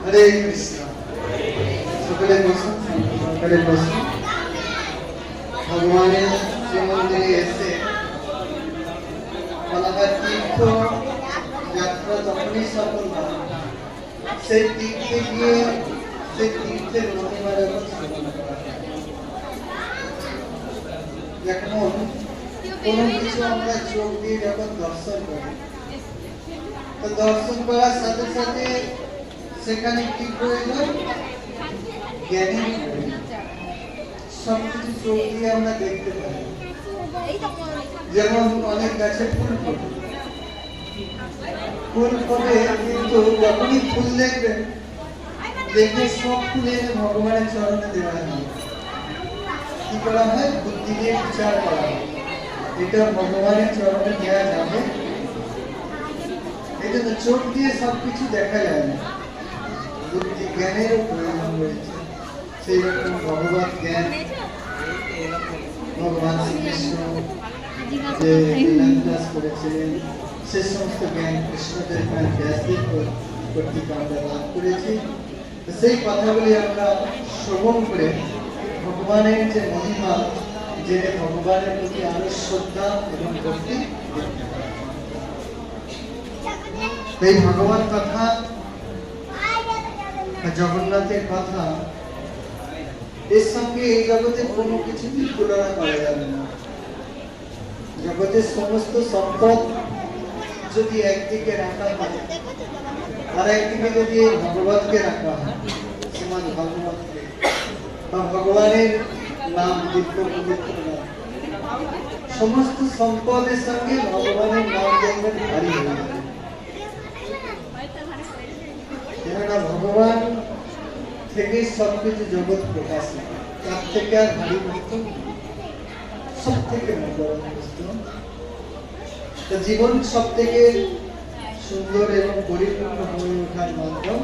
হরে কৃষ্ণ। সকলে বসুন, সকলে বসুন। ভগবানের শ্রীমন্দিরে এসে বলা হয় তীর্থ যাত্রা যখনই সফল হয়, সেই তীর্থে গিয়ে সেই তীর্থের মহিমার এখন শ্রবণ করা হয়। যখন কোনো কিছু আমরা চোখ দিয়ে যখন দর্শন করি, তো দর্শন করার সাথে সাথে সেখানে কি প্রয়োজন? জ্ঞানের প্রয়োজন। সবকিছু চোখ দিয়ে আমরা দেখতে পাই। যেমন অনেক গাছে ফুল ফোটে, ফুল ফোটে, কিন্তু যখনই ফুল দেখবেন, দেখে সব ফুলে ভগবানের চরণে দেওয়া হয়। কি করা হয়? বুদ্ধি দিয়ে বিচার করা হয়, এটা ভগবানের চরণে দেওয়া যাবে। এই জন্য চোখ দিয়ে সবকিছু দেখা যায় না, বুদ্ধি জ্ঞানেরও প্রয়োজন রয়েছে। সেই রকম ভগবত জ্ঞান ভগবান শ্রীকৃষ্ণ যে লীলাবিলাস করেছিলেন, সে সমস্ত জ্ঞান কৃষ্ণদেব ব্যাসদেব কর্তৃক আমরা লাভ করেছি। সেই কথাগুলি আমরা শ্রবণ করে ভগবানের যে মহিমা, যে ভগবানের প্রতি আরো শ্রদ্ধা এবং ভক্তি, এই ভগবান কথা, জগন্নাথের কথা, এর সঙ্গে এই জগতের কোনো কিছুই তুলনা করা যাবে না। জগতের সমস্ত সম্পদ যদি একদিকে রাখা হয়, আর একদিকে যদি ভগবতকে রাখা হয়, শ্রীমৎ ভগবতকে বা ভগবানের নাম, দিব্য পবিত্র নাম, সমস্ত সম্পদের সঙ্গে ভগবানের নাম দেখবেন ভারী হয়ে যাবে। কেননা ভগবান থেকে সবকিছু জগৎ প্রকাশিত, তার থেকে আর ভারী বস্তু, সব থেকে মঙ্গল বস্তু। তো জীবন সব থেকে সুন্দর এবং পরিপূর্ণ হয়ে ওঠার মাধ্যম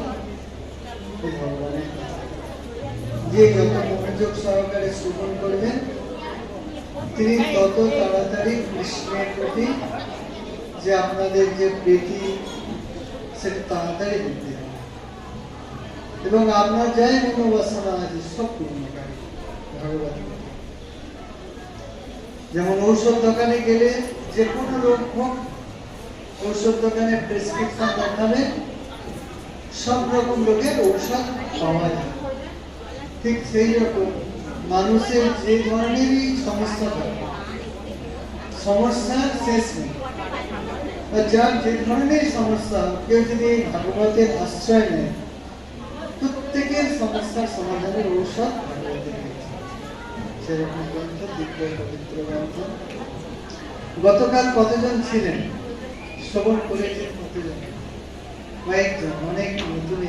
এই ভগবানের কথা। যে যত মনোযোগ সহকারে শ্রবণ করবেন, তিনি তত তাড়াতাড়ি কৃষ্ণের প্রতি যে আপনাদের যে প্রীতি, সেটা তাড়াতাড়ি বৃদ্ধি হবে এবং আপনার যাই মনোবাসনা আছে সব পূর্ণ করে ভগবান। যেমন ঔষধ দোকানে গেলে যে কোনো রোগ হোক, ঔষধ দোকানে প্রেসক্রিপশন দেখাবে, সব রকম রোগের ঔষধ পাওয়া যায়। ঠিক সেই রকম মানুষের যে ধরনেরই সমস্যা থাকে, সমস্যার শেষ নেই। যার যে ধরনের সমস্যা, কেউ যদি ভাগবতের আশ্রয় নেয়, প্রত্যেকের সমস্যার সমাধানের ঔষধ ভাগবতের রয়েছে। সেরকম গ্রন্থ, দিব্য পবিত্র গ্রন্থ। গতকাল কতজন ছিলেন? শ্রবণ করেছেন কতজন? কয়েকজন, অনেক নতুন